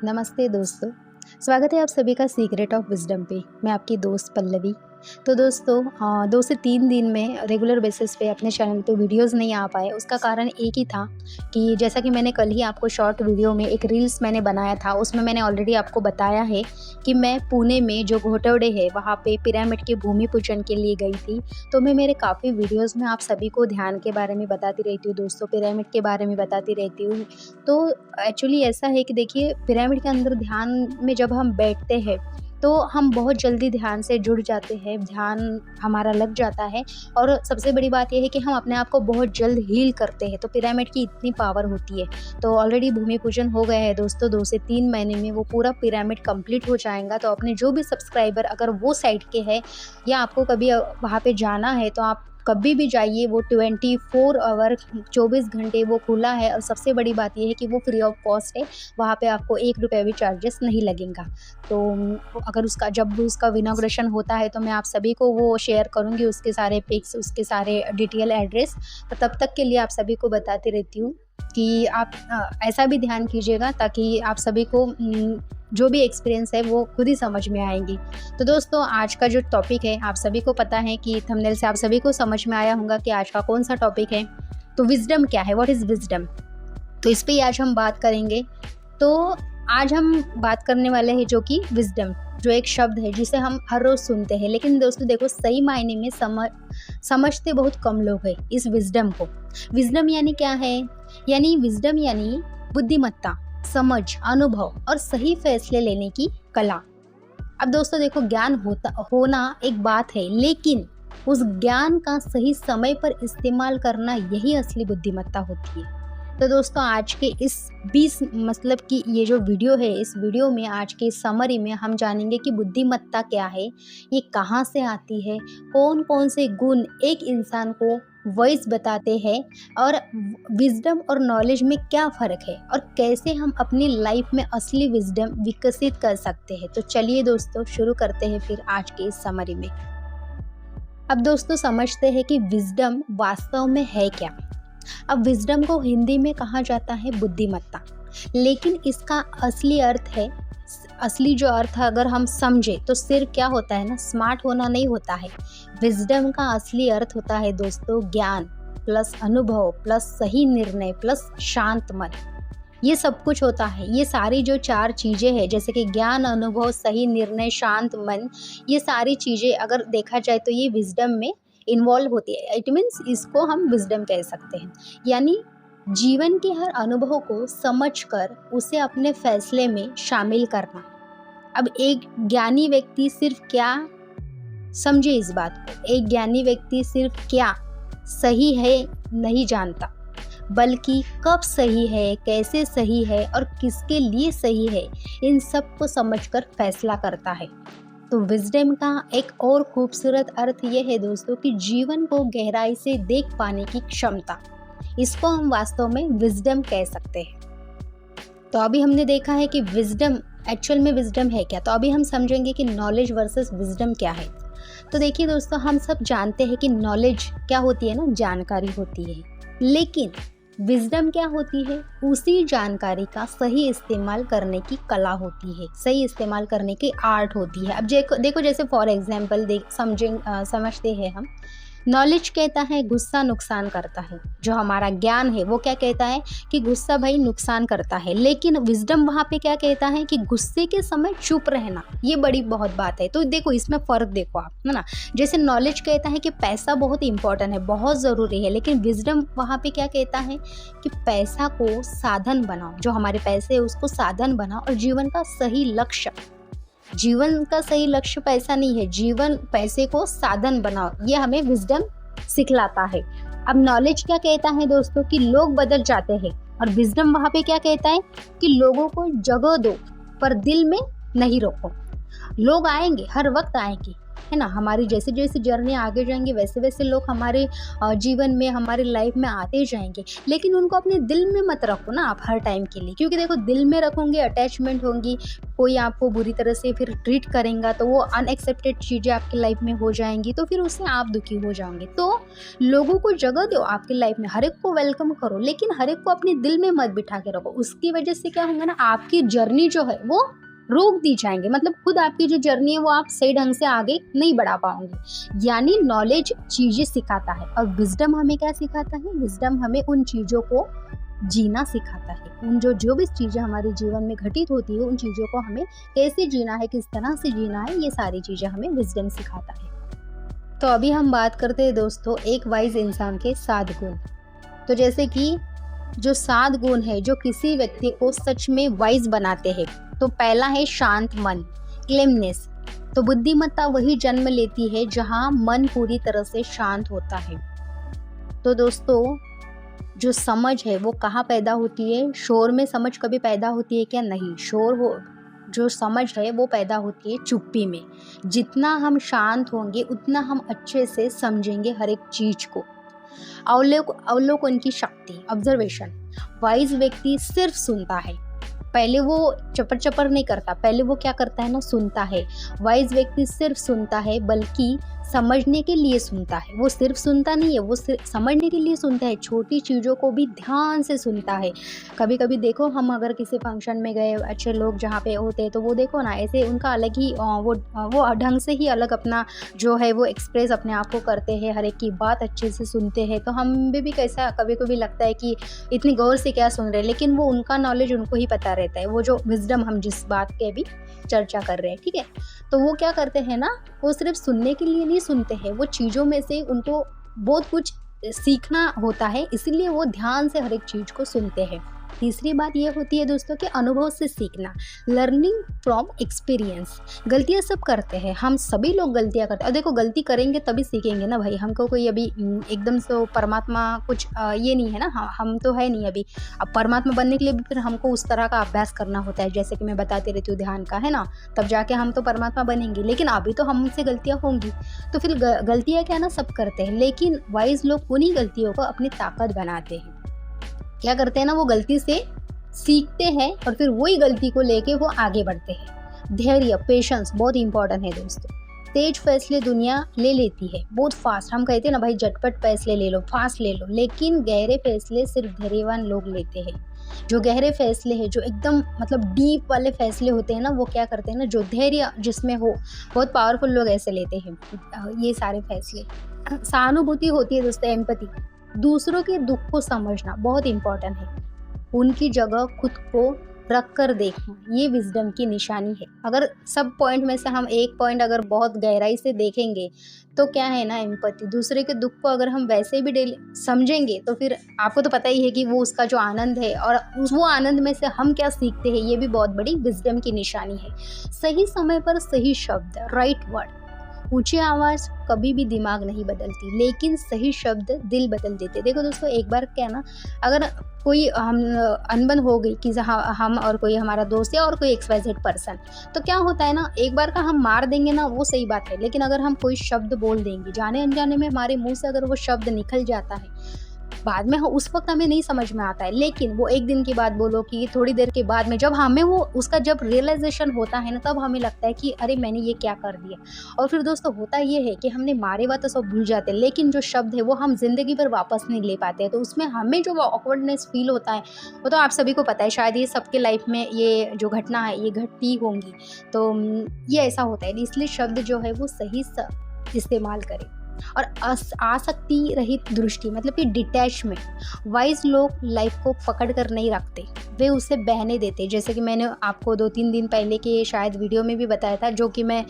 नमस्ते दोस्तों। स्वागत है आप सभी का सीक्रेट ऑफ विजडम पे। मैं आपकी दोस्त पल्लवी। तो दोस्तों 2 से 3 दिन में रेगुलर बेसिस पे अपने चैनल पे वीडियोस नहीं आ पाए। उसका कारण एक ही था कि जैसा कि मैंने कल ही आपको शॉर्ट वीडियो में एक रील्स मैंने बनाया था, उसमें मैंने ऑलरेडी आपको बताया है कि मैं पुणे में जो घोटवड़े है वहाँ पे पिरामिड के भूमि पूजन के लिए गई थी। तो मैं मेरे काफ़ी वीडियोज़ में आप सभी को ध्यान के बारे में बताती रहती हूँ दोस्तों, पिरामिड के बारे में बताती रहती हूँ। तो एक्चुअली ऐसा है कि देखिए, पिरामिड के अंदर ध्यान में जब हम बैठते हैं तो हम बहुत जल्दी ध्यान से जुड़ जाते हैं, ध्यान हमारा लग जाता है। और सबसे बड़ी बात यह है कि हम अपने आप को बहुत जल्द हील करते हैं। तो पिरामिड की इतनी पावर होती है। तो ऑलरेडी भूमि पूजन हो गया है दोस्तों, 2 से 3 महीने में वो पूरा पिरामिड कंप्लीट हो जाएगा। तो अपने जो भी सब्सक्राइबर अगर वो साइड के हैं या आपको कभी वहाँ पे जाना है तो आप कभी भी जाइए। वो 24 आवर 24 घंटे वो खुला है। और सबसे बड़ी बात ये है कि वो फ्री ऑफ कॉस्ट है। वहाँ पे आपको 1 रुपया भी चार्जेस नहीं लगेगा। तो अगर जब उसका इनॉग्रेशन होता है तो मैं आप सभी को वो शेयर करूँगी, उसके सारे पिक्स, उसके सारे डिटेल एड्रेस। तो तब तक के लिए आप सभी को बताती रहती हूँ कि आप ऐसा भी ध्यान कीजिएगा ताकि आप सभी को जो भी एक्सपीरियंस है वो खुद ही समझ में आएंगी। तो दोस्तों, आज का जो टॉपिक है आप सभी को पता है कि थंबनेल से आप सभी को समझ में आया होगा कि आज का कौन सा टॉपिक है। तो विजडम क्या है, व्हाट इज़ विजडम, तो इस पे ही आज हम बात करेंगे। तो आज हम बात करने वाले हैं जो कि विजडम, जो एक शब्द है जिसे हम हर रोज़ सुनते हैं, लेकिन दोस्तों देखो, सही मायने में समझते बहुत कम लोग हैं इस विजडम को। विजडम यानी क्या है? यानी विजडम यानी बुद्धिमत्ता, समझ, अनुभव और सही फैसले लेने की कला। अब दोस्तों देखो, ज्ञान होना एक बात है, लेकिन उस ज्ञान का सही समय पर इस्तेमाल करना, यही असली बुद्धिमत्ता होती है। तो दोस्तों, आज के इस 20 मतलब कि ये जो वीडियो है, इस वीडियो में आज के समरी में हम जानेंगे कि बुद्धिमत्ता क्या है, ये कहाँ से आती है, कौन कौन से गुण एक इंसान को वॉइस बताते हैं, और विजडम और नॉलेज में क्या फ़र्क है, और कैसे हम अपनी लाइफ में असली विजडम विकसित कर सकते हैं। तो चलिए दोस्तों, शुरू करते हैं फिर आज के इस समरी में। अब दोस्तों, समझते हैं कि विजडम वास्तव में है क्या। अब विजडम को हिंदी में कहा जाता है बुद्धिमत्ता, लेकिन इसका असली अर्थ है, असली जो अर्थ अगर हम समझे तो सिर्फ क्या होता है ना, स्मार्ट होना नहीं होता है। विजडम का असली अर्थ होता है दोस्तों, ज्ञान प्लस अनुभव प्लस सही निर्णय प्लस शांत मन। ये सब कुछ होता है। ये सारी जो 4 चीज़ें हैं, जैसे कि ज्ञान, अनुभव, सही निर्णय, शांत मन, ये सारी चीज़ें अगर देखा जाए तो ये विजडम में इन्वॉल्व होती है। इट मीन्स इसको हम विजडम कह सकते हैं। यानी जीवन के हर अनुभव को समझकर उसे अपने फैसले में शामिल करना। अब एक ज्ञानी व्यक्ति सिर्फ क्या, समझे इस बात को, एक ज्ञानी व्यक्ति सिर्फ क्या सही है नहीं जानता, बल्कि कब सही है, कैसे सही है और किसके लिए सही है, इन सब को समझकर फैसला करता है। तो विजडम का एक और खूबसूरत अर्थ ये है दोस्तों कि जीवन को गहराई से देख पाने की क्षमता। इसको हम वास्तव में विजडम कह सकते हैं। तो अभी हमने देखा है कि विजडम एक्चुअल में विजडम है क्या। तो अभी हम समझेंगे कि नॉलेज वर्सेस विजडम क्या है। तो देखिए दोस्तों, हम सब जानते हैं कि नॉलेज क्या होती है ना, जानकारी होती है, लेकिन विजडम क्या होती है, उसी जानकारी का सही इस्तेमाल करने की कला होती है, सही इस्तेमाल करने की आर्ट होती है। अब देखो जैसे फॉर एग्जांपल समझते हैं हम। नॉलेज कहता है गुस्सा नुकसान करता है। जो हमारा ज्ञान है वो क्या कहता है कि गुस्सा भाई नुकसान करता है, लेकिन विजडम वहाँ पे क्या कहता है कि गुस्से के समय चुप रहना, ये बड़ी बहुत बात है। तो देखो, इसमें फ़र्क देखो आप, है ना। जैसे नॉलेज कहता है कि पैसा बहुत इंपॉर्टेंट है, बहुत ज़रूरी है, लेकिन विजडम वहाँ पे क्या कहता है कि पैसा को साधन बनाओ, जो हमारे पैसे है उसको साधन बनाओ, और जीवन का सही लक्ष्य, जीवन का सही लक्ष्य पैसा नहीं है, जीवन पैसे को साधन बनाओ, ये हमें विजडम सिखलाता है। अब नॉलेज क्या कहता है दोस्तों कि लोग बदल जाते हैं, और विजडम वहाँ पे क्या कहता है कि लोगों को जगह दो पर दिल में नहीं रोको। लोग आएंगे, हर वक्त आएंगे, है ना? हमारी जैसे-जैसे जर्नी आगे जाएँगी वैसे-वैसे लोग हमारे जीवन में, हमारी लाइफ में आते जाएँगे। लेकिन उनको अपने दिल में मत रखो ना आप हर टाइम के लिए, क्योंकि देखो दिल में रखोगे अटैचमेंट होंगी, कोई आपको बुरी तरह से फिर ट्रीट करेगा तो वो अनएक्सेप्टेड चीज़ें आपकी लाइफ में हो जाएँगी, तो फिर उससे आप दुखी हो जाओगे। तो लोगों को जगह दो आपकी लाइफ में, हर एक को वेलकम करो, लेकिन हर एक को अपने दिल में मत बिठा के रखो। उसकी वजह से क्या होगा ना, आपकी जर्नी जो है वो रोक दी जाएँगी, मतलब खुद आपकी जो जर्नी है वो आप सही ढंग से आगे नहीं बढ़ा पाओगे। यानी नॉलेज चीज़ें सिखाता है और विज़डम हमें क्या सिखाता है? विज़डम हमें उन चीज़ों को जीना सिखाता है। उन जो भी चीज़ें हमारे जीवन में घटित होती है, उन चीज़ों को हमें कैसे जीना है, किस तरह से जीना है, ये सारी चीज़ें हमें विज़डम सिखाता है। तो अभी हम बात करते हैं दोस्तों एक वाइज़ इंसान के 7 गुण। तो जैसे कि जो 7 गुण है जो किसी व्यक्ति को सच में वाइज़ बनाते हैं, तो पहला है शांत मन, क्लेमनेस। तो बुद्धिमत्ता वही जन्म लेती है जहाँ मन पूरी तरह से शांत होता है। तो दोस्तों जो समझ है वो कहाँ पैदा होती है? शोर में समझ कभी पैदा होती है क्या? नहीं, जो समझ है वो पैदा होती है चुप्पी में। जितना हम शांत होंगे उतना हम अच्छे से समझेंगे हर एक चीज को। अवलोकन की शक्ति, ऑब्जर्वेशन। वाइज व्यक्ति सिर्फ सुनता है, पहले वो चपर नहीं करता, पहले वो क्या करता है ना, सुनता है। वाइज व्यक्ति सिर्फ सुनता है बल्कि समझने के लिए सुनता है। वो सिर्फ सुनता नहीं है, वो सिर्फ समझने के लिए सुनता है, छोटी चीज़ों को भी ध्यान से सुनता है। कभी कभी देखो हम अगर किसी फंक्शन में गए, अच्छे लोग जहाँ पे होते हैं, तो वो देखो ना ऐसे उनका अलग ही वो ढंग से ही अलग अपना जो है वो एक्सप्रेस अपने आप को करते हैं, हर एक की बात अच्छे से सुनते हैं। तो हमें भी कैसा कभी कभी लगता है कि इतनी गौर से क्या सुन रहे हैं, लेकिन वो उनका नॉलेज उनको ही पता रहता है, वो जो विजडम हम जिस बात के अभी चर्चा कर रहे हैं, ठीक है। तो वो क्या करते हैं ना, वो सिर्फ सुनने के लिए नहीं सुनते हैं, वो चीज़ों में से उनको बहुत कुछ सीखना होता है, इसीलिए वो ध्यान से हर एक चीज़ को सुनते हैं। तीसरी बात ये होती है दोस्तों कि अनुभव से सीखना, लर्निंग फ्रॉम एक्सपीरियंस। गलतियाँ सब करते हैं, हम सभी लोग गलतियाँ करते हैं, और देखो गलती करेंगे तभी सीखेंगे ना भाई। हमको कोई अभी एकदम से परमात्मा कुछ ये नहीं है ना, हम तो है नहीं अभी। अब परमात्मा बनने के लिए भी फिर हमको उस तरह का अभ्यास करना होता है, जैसे कि मैं बताती रहती हूँ ध्यान का, है ना, तब जाके हम तो परमात्मा बनेंगे। लेकिन अभी तो हमसे गलतियाँ होंगी, तो फिर गलतियाँ क्या ना सब करते हैं, लेकिन वाइज लोग उन्हीं गलतियों को अपनी ताकत बनाते हैं। क्या करते हैं ना, वो गलती से सीखते हैं और फिर वही गलती को लेके वो आगे बढ़ते हैं। धैर्य, पेशेंस बहुत इंपॉर्टेंट है दोस्तों। तेज फैसले दुनिया ले लेती है, बहुत फास्ट। हम कहते हैं ना भाई झटपट फैसले ले लो, फास्ट ले लो, लेकिन गहरे फैसले सिर्फ धैर्यवान लोग लेते हैं। जो गहरे फैसले हैं, जो एकदम मतलब डीप वाले फैसले होते हैं ना, वो क्या करते हैं ना, जो धैर्य जिसमें हो, बहुत पावरफुल लोग ऐसे लेते हैं ये सारे फैसले। सहानुभूति होती है दोस्तों, एम्पैथी। दूसरों के दुख को समझना बहुत इंपॉर्टेंट है, उनकी जगह खुद को रख कर देखना, ये विजडम की निशानी है। अगर सब पॉइंट में से हम एक पॉइंट अगर बहुत गहराई से देखेंगे तो क्या है ना, एम्पैथी। दूसरे के दुख को अगर हम वैसे भी डेली समझेंगे तो फिर आपको तो पता ही है कि वो उसका जो आनंद है और वो आनंद में से हम क्या सीखते हैं, ये भी बहुत बड़ी विजडम की निशानी है। सही समय पर सही शब्द, राइट वर्ड। ऊंची आवाज़ कभी भी दिमाग नहीं बदलती, लेकिन सही शब्द दिल बदल देते। देखो दोस्तों, एक बार क्या ना, अगर कोई हम अनबन हो गई कि हम और कोई हमारा दोस्त या और कोई XYZ पर्सन, तो क्या होता है ना, एक बार का हम मार देंगे ना, वो सही बात है, लेकिन अगर हम कोई शब्द बोल देंगे, जाने अनजाने में हमारे मुंह से अगर वो शब्द निकल जाता है, बाद में उस वक्त हमें नहीं समझ में आता है, लेकिन वो एक दिन की बात बोलो कि थोड़ी देर के बाद में जब हमें वो उसका जब रियलाइजेशन होता है ना, तब हमें लगता है कि अरे मैंने ये क्या कर दिया। और फिर दोस्तों होता ये है कि हमने मारे हुआ तो सब भूल जाते हैं, लेकिन जो शब्द है वो हम जिंदगी भर वापस नहीं ले पाते हैं। तो उसमें हमें जो ऑकवर्डनेस फील होता है, वो तो आप सभी को पता है, शायद ये सबके लाइफ में ये जो घटना है ये घटती होंगी। तो ये ऐसा होता है, इसलिए शब्द जो है वो सही इस्तेमाल करें। और आसक्ति रहित दृष्टि, मतलब कि डिटैचमेंट। वाइज लोग लाइफ को पकड़ कर नहीं रखते, वे उसे बहने देते। जैसे कि मैंने आपको 2-3 दिन पहले के शायद वीडियो में भी बताया था, जो कि मैं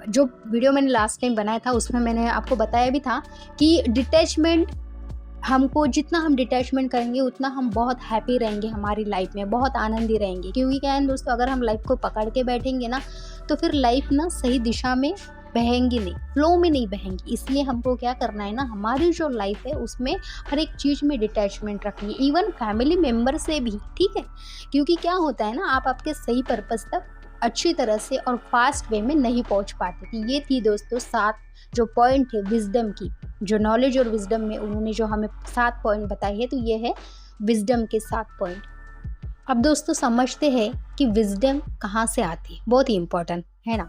जो वीडियो मैंने लास्ट टाइम बनाया था उसमें मैंने आपको बताया भी था कि डिटैचमेंट, हमको जितना हम डिटैचमेंट करेंगे उतना हम बहुत हैप्पी रहेंगे हमारी लाइफ में, बहुत आनंदी रहेंगे। क्योंकि क्या है दोस्तों, अगर हम लाइफ को पकड़ के बैठेंगे ना, तो फिर लाइफ ना सही दिशा में बहेंगी नहीं, फ्लो में नहीं बहेंगी। इसलिए हमको क्या करना है ना, हमारी जो लाइफ है उसमें हर एक चीज़ में डिटैचमेंट रखनी है, इवन फैमिली मेम्बर से भी, ठीक है। क्योंकि क्या होता है ना, आप आपके सही पर्पस तक अच्छी तरह से और फास्ट वे में नहीं पहुंच पाते थे। ये थी दोस्तों 7 जो पॉइंट है विजडम की, जो नॉलेज और विजडम में उन्होंने जो हमें 7 पॉइंट बताए हैं, तो ये है विजडम के 7 पॉइंट। अब दोस्तों समझते हैं कि विजडम कहाँ से आती है, बहुत ही इम्पोर्टेंट है ना।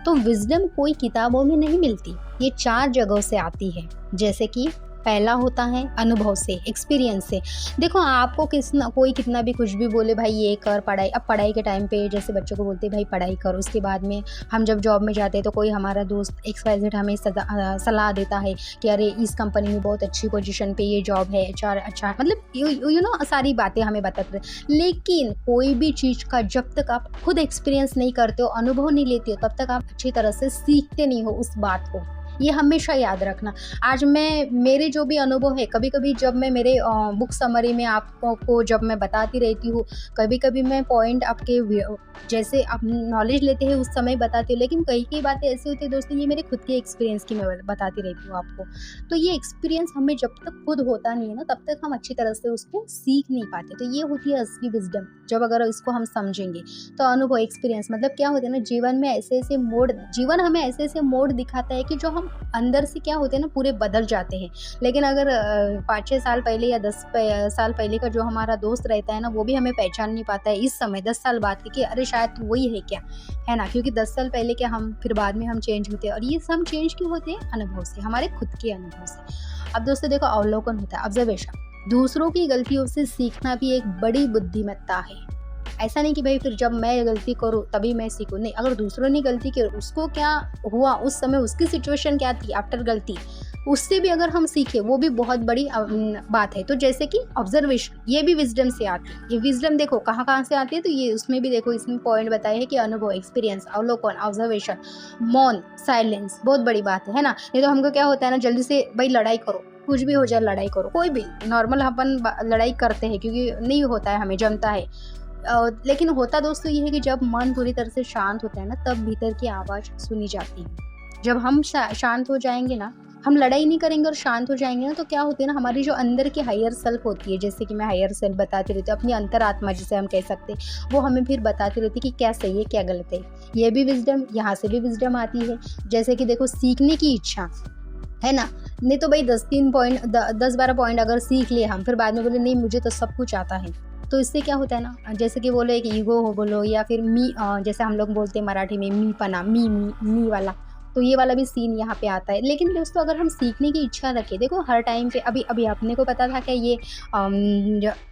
तो विजडम कोई किताबों में नहीं मिलती, ये 4 जगहों से आती है। जैसे कि पहला होता है अनुभव से, एक्सपीरियंस से। देखो आपको कोई कितना भी कुछ भी बोले, भाई ये कर पढ़ाई, अब पढ़ाई के टाइम पे जैसे बच्चों को बोलते हैं भाई पढ़ाई करो, उसके बाद में हम जब जॉब में जाते हैं तो कोई हमारा दोस्त XYZ हमें सलाह देता है कि अरे इस कंपनी में बहुत अच्छी पोजीशन पे ये जॉब है, अच्छा मतलब यू नो सारी बातें हमें बताते हैं। लेकिन कोई भी चीज़ का जब तक आप खुद एक्सपीरियंस नहीं करते हो, अनुभव नहीं लेते हो, तब तक आप अच्छी तरह से सीखते नहीं हो उस बात को। ये हमेशा याद रखना। आज मेरे जो भी अनुभव है, कभी कभी जब मैं मेरे बुक समरी में आपको जब मैं बताती रहती हूँ, कभी कभी मैं पॉइंट आपके जैसे आप नॉलेज लेते हैं उस समय बताती हूँ, लेकिन कई बातें ऐसी होती है दोस्तों, ये मेरे खुद के एक्सपीरियंस की मैं बताती रहती हूँ आपको। तो ये एक्सपीरियंस हमें जब तक खुद होता नहीं है ना, तब तक हम अच्छी तरह से उसको सीख नहीं पाते। तो ये होती है असली विजडम, जब अगर इसको हम समझेंगे तो। अनुभव, एक्सपीरियंस मतलब क्या होता है ना, जीवन हमें ऐसे ऐसे मोड़ दिखाता है कि जो हम अंदर से क्या होते हैं ना पूरे बदल जाते हैं। लेकिन अगर 5-6 साल पहले या 10 साल पहले का जो हमारा दोस्त रहता है ना, वो भी हमें पहचान नहीं पाता है इस समय 10 साल बाद कि अरे शायद तो वही है क्या, है ना। क्योंकि 10 साल पहले क्या हम फिर बाद में हम चेंज होते हैं, और ये हम चेंज क्यों होते हैं? अनुभव से, हमारे खुद के अनुभव से। अब दोस्तों देखो, अवलोकन होता है, ऑब्जर्वेशन। दूसरों की गलतियों से सीखना भी एक बड़ी बुद्धिमत्ता है। ऐसा नहीं कि भाई फिर जब मैं गलती करूँ तभी मैं सीखूँ, नहीं। अगर दूसरों ने गलती की, उसको क्या हुआ उस समय, उसकी सिचुएशन क्या थी आफ्टर गलती, उससे भी अगर हम सीखें, वो भी बहुत बड़ी बात है। तो जैसे कि ऑब्जर्वेशन, ये भी विजडम से आती है। ये विजडम देखो कहाँ कहाँ से आती है, तो ये उसमें भी देखो, इसमें पॉइंट बताए हैं कि अनुभव, एक्सपीरियंस, अवलोकन, ऑब्जर्वेशन, मौन, साइलेंस, बहुत बड़ी बात है ना। नहीं तो हमको क्या होता है ना, जल्दी से भाई लड़ाई करो, कुछ भी हो जाए लड़ाई करो, कोई भी नॉर्मल अपन लड़ाई करते हैं क्योंकि नहीं होता है, हमें जमता है। लेकिन होता दोस्तों ये है कि जब मन पूरी तरह से शांत होता है ना, तब भीतर की आवाज़ सुनी जाती है। जब हम शांत हो जाएंगे ना, हम लड़ाई नहीं करेंगे और शांत हो जाएंगे ना, तो क्या होती है ना, हमारी जो अंदर की हायर सेल्फ होती है, जैसे कि मैं हायर सेल्फ बताती रहती हूँ, अपनी अंतरात्मा जिसे हम कह सकते हैं, वो हमें फिर बताती रहती है कि क्या सही है क्या गलत है। ये भी विजडम, यहाँ से भी विजडम आती है। जैसे कि देखो, सीखने की इच्छा है ना। नहीं तो भाई 10-12 पॉइंट अगर सीख लिए हम, फिर बाद में बोले नहीं मुझे तो सब कुछ आता है, तो इससे क्या होता है ना, जैसे कि बोलो एक ईगो हो बोलो, या फिर जैसे हम लोग बोलते हैं मराठी में मी पना, मी वाला, तो ये वाला भी सीन यहाँ पे आता है। लेकिन दोस्तों अगर हम सीखने की इच्छा रखें, देखो हर टाइम पे अभी अपने को पता था क्या ये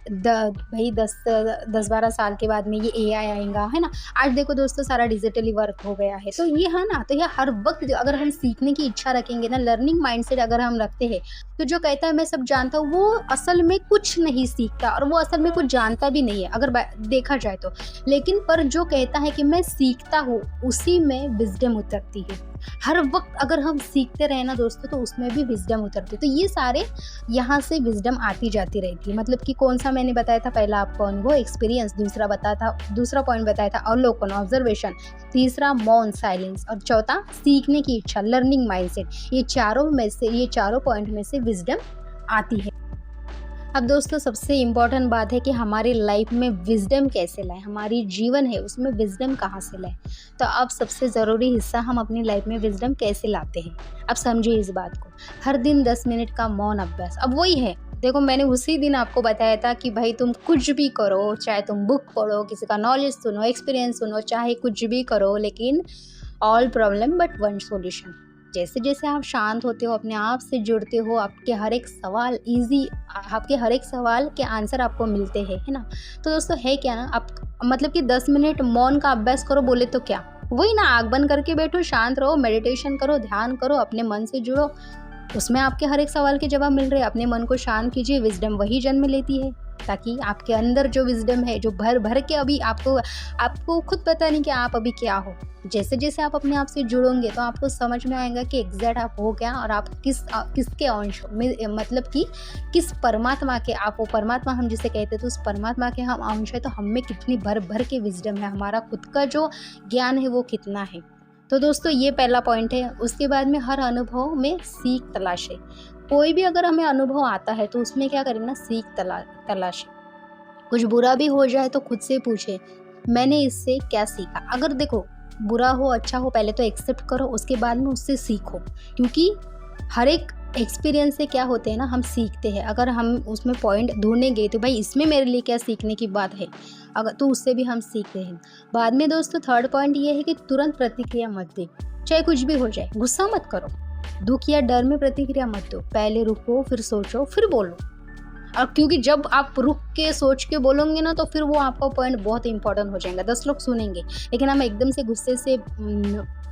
भाई 10-12 साल के बाद में ये AI आएगा, है ना। आज देखो दोस्तों सारा डिजिटली वर्क हो गया है, तो ये है ना, तो ये हर वक्त अगर हम सीखने की इच्छा रखेंगे ना, लर्निंग माइंडसेट अगर हम रखते हैं, तो जो कहता है मैं सब जानता हूँ, वो असल में कुछ नहीं सीखता, और वो असल में कुछ जानता भी नहीं है अगर देखा जाए तो। लेकिन पर जो कहता है कि मैं सीखता हूँ, उसी में विजडम उतरती है। हर वक्त अगर हम सीखते रहे ना दोस्तों, तो उसमें भी विजडम उतरती है। तो ये सारे यहाँ से विजडम आती जाती रहती है। मतलब कि कौन सा मैंने बताया था, पहला आपको अनुभव, एक्सपीरियंस, दूसरा पॉइंट बताया था अवलोकन, ऑब्जर्वेशन, तीसरा मौन, साइलेंस, और चौथा सीखने की इच्छा, लर्निंग माइंडसेट। ये चारों पॉइंट में से विजडम आती है। अब दोस्तों सबसे इम्पॉर्टेंट बात है कि हमारी लाइफ में विजडम कैसे लाएं, हमारी जीवन है उसमें विजडम कहाँ से लाएं। तो अब सबसे ज़रूरी हिस्सा, हम अपनी लाइफ में विजडम कैसे लाते हैं। अब समझिए इस बात को, हर दिन 10 मिनट का मौन अभ्यास। अब वही है, देखो मैंने उसी दिन आपको बताया था कि भाई तुम कुछ भी करो, चाहे तुम बुक पढ़ो, किसी का नॉलेज सुनो, एक्सपीरियंस सुनो, चाहे कुछ भी करो, लेकिन all problem but one solution. जैसे जैसे आप शांत होते हो, अपने आप से जुड़ते हो, आपके हर एक सवाल के आंसर आपको मिलते हैं, है ना। तो दोस्तों है क्या ना, आप मतलब कि 10 मिनट मौन का अभ्यास करो, बोले तो क्या, वही ना, आँख बंद करके बैठो, शांत रहो, मेडिटेशन करो, ध्यान करो, अपने मन से जुड़ो, उसमें आपके हर एक सवाल के जवाब मिल रहे हैं। अपने मन को शांत कीजिए, विजडम वही जन्म लेती है, ताकि आपके अंदर जो विजडम है, जो भर भर के अभी आपको खुद पता नहीं कि आप अभी क्या हो। जैसे जैसे आप अपने आप से जुड़ोगे, तो आपको समझ में आएगा कि एग्जैक्ट आप हो क्या, और आप किसके अंश हो, मतलब कि किस परमात्मा के आप हो। परमात्मा हम जिसे कहते हैं, तो उस परमात्मा के हम अंश है, तो हम में कितनी भर भर के विजडम है, हमारा खुद का जो ज्ञान है वो कितना है। तो दोस्तों ये पहला पॉइंट है। उसके बाद में हर अनुभव में सीख तलाशे। कोई भी अगर हमें अनुभव आता है, तो उसमें क्या करें ना, सीख तलाशे। कुछ बुरा भी हो जाए तो खुद से पूछे, मैंने इससे क्या सीखा। अगर देखो बुरा हो अच्छा हो पहले तो एक्सेप्ट करो, उसके बाद में उससे सीखो, क्योंकि हर एक एक्सपीरियंस से क्या होते हैं ना, हम सीखते हैं। अगर हम उसमें पॉइंट ढूंढेंगे तो भाई इसमें मेरे लिए क्या सीखने की बात है, अगर तो उससे भी हम सीखते हैं। बाद में दोस्तों थर्ड पॉइंट ये है कि तुरंत प्रतिक्रिया मत दे, चाहे कुछ भी हो जाए, गुस्सा मत करो, दुख या डर में प्रतिक्रिया मत दो, पहले रुको, फिर सोचो, फिर बोलो। और क्योंकि जब आप रुक के सोच के बोलोगे ना तो फिर वो आपका पॉइंट बहुत इंपॉर्टेंट हो जाएगा, 10 लोग सुनेंगे। लेकिन हम एकदम से गुस्से से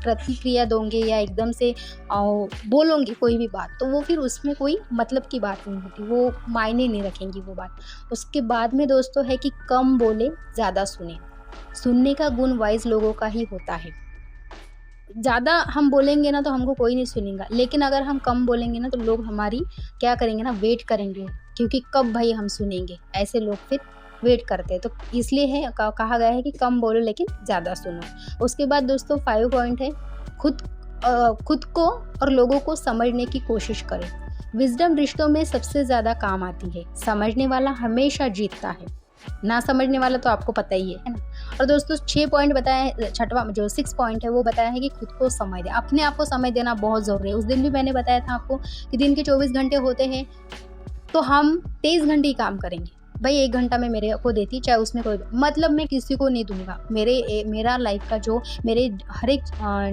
प्रतिक्रिया दोगे या एकदम से बोलोगे कोई भी बात, तो वो फिर उसमें कोई मतलब की बात नहीं होती, वो मायने नहीं रखेंगी वो बात। उसके बाद में दोस्तों है कि कम बोले ज़्यादा सुने। सुनने का गुण वाइज लोगों का ही होता है। ज़्यादा हम बोलेंगे ना तो हमको कोई नहीं सुनेगा, लेकिन अगर हम कम बोलेंगे ना तो लोग हमारी क्या करेंगे ना, वेट करेंगे, क्योंकि कब भाई हम सुनेंगे, ऐसे लोग फिर वेट करते हैं। तो इसलिए है कहा गया है कि कम बोलो लेकिन ज़्यादा सुनो। उसके बाद दोस्तों 5 पॉइंट है, खुद को और लोगों को समझने की कोशिश करें। विजडम रिश्तों में सबसे ज़्यादा काम आती है, समझने वाला हमेशा जीतता है, ना समझने वाला तो आपको पता ही है ना। और दोस्तों 6 पॉइंट बताया, छठवां जो 6 पॉइंट है वो बताया है कि खुद को समय दे, अपने आप को समय देना बहुत ज़रूरी है। उस दिन भी मैंने बताया था आपको कि दिन के 24 घंटे होते हैं तो हम 23 घंटे ही काम करेंगे। भाई 1 घंटा मैं मेरे को देती, चाहे उसमें कोई मतलब मैं किसी को नहीं दूंगा। मेरा लाइफ का जो मेरे हर एक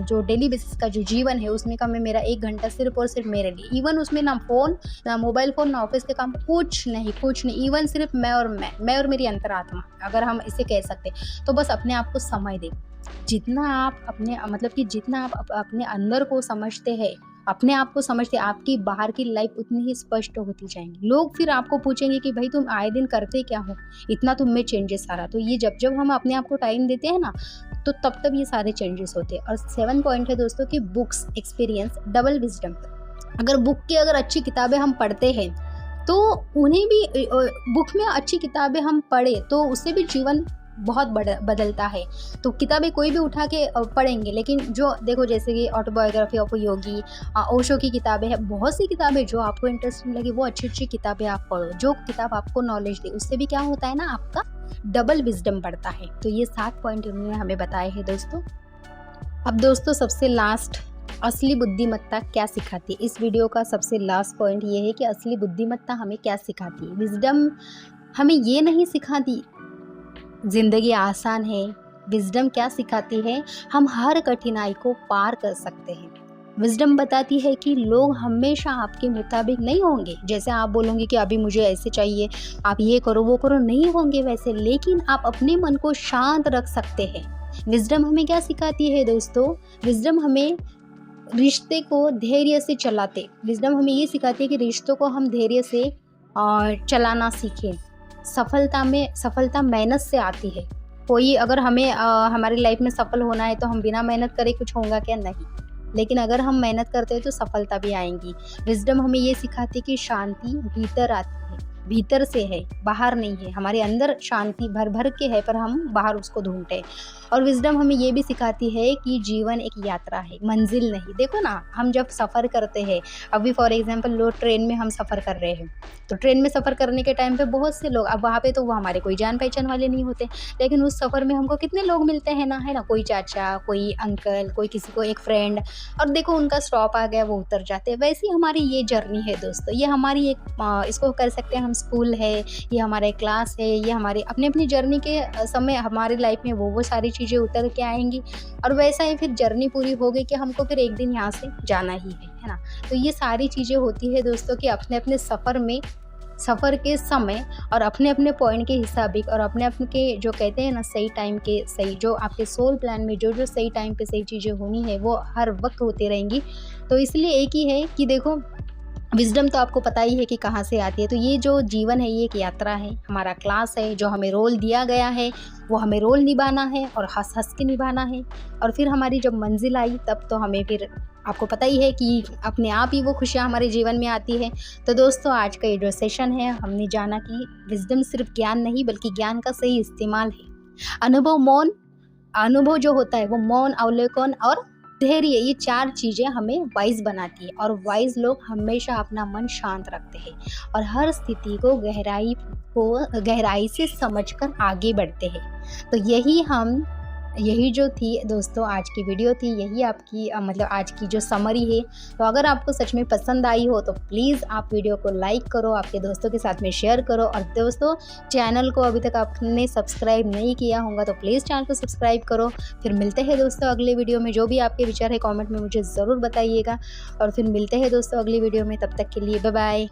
जो डेली बेसिस का जो जीवन है उसमें का मैं मेरा 1 घंटा सिर्फ और सिर्फ मेरे लिए, इवन उसमें ना फ़ोन, ना मोबाइल फ़ोन, ना ऑफिस के काम, कुछ नहीं, इवन सिर्फ मैं और मेरी अंतरात्मा, अगर हम इसे कह सकते। तो बस अपने आप को समय दें। जितना आप अपने मतलब कि जितना आप अपने अंदर को समझते हैं, अपने आप को समझते, आपकी बाहर की लाइफ उतनी ही स्पष्ट होती जाएंगी। लोग फिर आपको पूछेंगे कि भाई तुम आए दिन करते क्या हो, इतना तुम में चेंजेस आ रहा। तो ये जब हम अपने आप को टाइम देते हैं ना तो तब ये सारे चेंजेस होते हैं। और 7 पॉइंट है दोस्तों कि बुक्स एक्सपीरियंस डबल विजडम। अगर बुक की अगर अच्छी किताबें हम पढ़ते हैं तो उन्हें भी बुक में अच्छी किताबें हम पढ़े तो उससे भी जीवन बहुत बदलता है। तो किताबें कोई भी उठा के पढ़ेंगे, लेकिन जो देखो जैसे कि ऑटोबायोग्राफी ऑफ योगी, ओशो की किताबें हैं, बहुत सी किताबें जो आपको इंटरेस्टिंग लगी वो अच्छी किताबें आप पढ़ो। जो किताब आपको नॉलेज दे उससे भी क्या होता है ना, आपका डबल विजडम बढ़ता है। तो ये 7 पॉइंट उन्होंने हमें बताए हैं दोस्तों। अब दोस्तों सबसे लास्ट, असली बुद्धिमत्ता क्या सिखाती है। इस वीडियो का सबसे लास्ट पॉइंट ये है कि असली बुद्धिमत्ता हमें क्या सिखाती है। विजडम हमें ये नहीं सिखाती जिंदगी आसान है। विजडम क्या सिखाती है, हम हर कठिनाई को पार कर सकते हैं। विजडम बताती है कि लोग हमेशा आपके मुताबिक नहीं होंगे। जैसे आप बोलोगे कि अभी मुझे ऐसे चाहिए, आप ये करो वो करो, नहीं होंगे वैसे, लेकिन आप अपने मन को शांत रख सकते हैं। विजडम हमें क्या सिखाती है दोस्तों, विजडम हमें रिश्ते को धैर्य से चलाते, विजडम हमें ये सिखाती है कि रिश्तों को हम धैर्य से चलाना सीखें। सफलता मेहनत से आती है। कोई अगर हमें हमारी लाइफ में सफल होना है तो हम बिना मेहनत करे कुछ होगा क्या, नहीं, लेकिन अगर हम मेहनत करते हैं तो सफलता भी आएंगी। विजडम हमें ये सिखाती है कि शांति भीतर आती है, भीतर से है, बाहर नहीं है। हमारे अंदर शांति भर के है पर हम बाहर उसको ढूंढते हैं। और विजडम हमें ये भी सिखाती है कि जीवन एक यात्रा है, मंजिल नहीं। देखो ना, हम जब सफ़र करते हैं, अभी फॉर एग्जांपल लो ट्रेन में हम सफ़र कर रहे हैं, तो ट्रेन में सफ़र करने के टाइम पे बहुत से लोग, अब वहाँ पे तो वो हमारे कोई जान पहचान वाले नहीं होते, लेकिन उस सफ़र में हमको कितने लोग मिलते हैं ना, है ना, कोई चाचा, कोई अंकल, कोई किसी को एक फ्रेंड, और देखो उनका स्टॉप आ गया वो उतर जाते हैं। वैसे ही हमारी ये जर्नी है दोस्तों, ये हमारी एक इसको कर सकते हैं हम स्कूल है, ये हमारा क्लास है, ये हमारे अपनी जर्नी के समय हमारी लाइफ में वो सारी चीज़ें उतर के आएंगी। और वैसा ही फिर जर्नी पूरी हो गई कि हमको फिर एक दिन यहाँ से जाना ही है ना। तो ये सारी चीज़ें होती है दोस्तों कि अपने सफ़र के समय और अपने पॉइंट के हिसाबिक और अपने के जो कहते हैं ना सही टाइम के सही, जो आपके सोल प्लान में जो सही टाइम पे सही चीज़ें होनी है वो हर वक्त होती रहेंगी। तो इसलिए एक ही है कि देखो विजडम तो आपको पता ही है कि कहाँ से आती है। तो ये जो जीवन है ये एक यात्रा है, हमारा क्लास है, जो हमें रोल दिया गया है वो हमें रोल निभाना है और हंस के निभाना है। और फिर हमारी जब मंजिल आई तब तो हमें फिर आपको पता ही है कि अपने आप ही वो खुशियाँ हमारे जीवन में आती है। तो दोस्तों आज का ये जो सेशन है हमने जाना कि विजडम सिर्फ ज्ञान नहीं बल्कि ज्ञान का सही इस्तेमाल है। अनुभव जो होता है वो मौन, अवलोकन और धैर्य, ये 4 चीज़ें हमें वाइज़ बनाती है और वाइज़ लोग हमेशा अपना मन शांत रखते हैं और हर स्थिति को गहराई से समझकर आगे बढ़ते हैं। तो यही जो थी दोस्तों आज की वीडियो थी, यही आपकी मतलब आज की जो समरी है। तो अगर आपको सच में पसंद आई हो तो प्लीज़ आप वीडियो को लाइक करो, आपके दोस्तों के साथ में शेयर करो और दोस्तों चैनल को अभी तक आपने सब्सक्राइब नहीं किया होगा तो प्लीज़ चैनल को सब्सक्राइब करो। फिर मिलते हैं दोस्तों अगले वीडियो में। जो भी आपके विचार है कमेंट में मुझे ज़रूर बताइएगा और फिर मिलते हैं दोस्तों अगली वीडियो में। तब तक के लिए बाय बाय।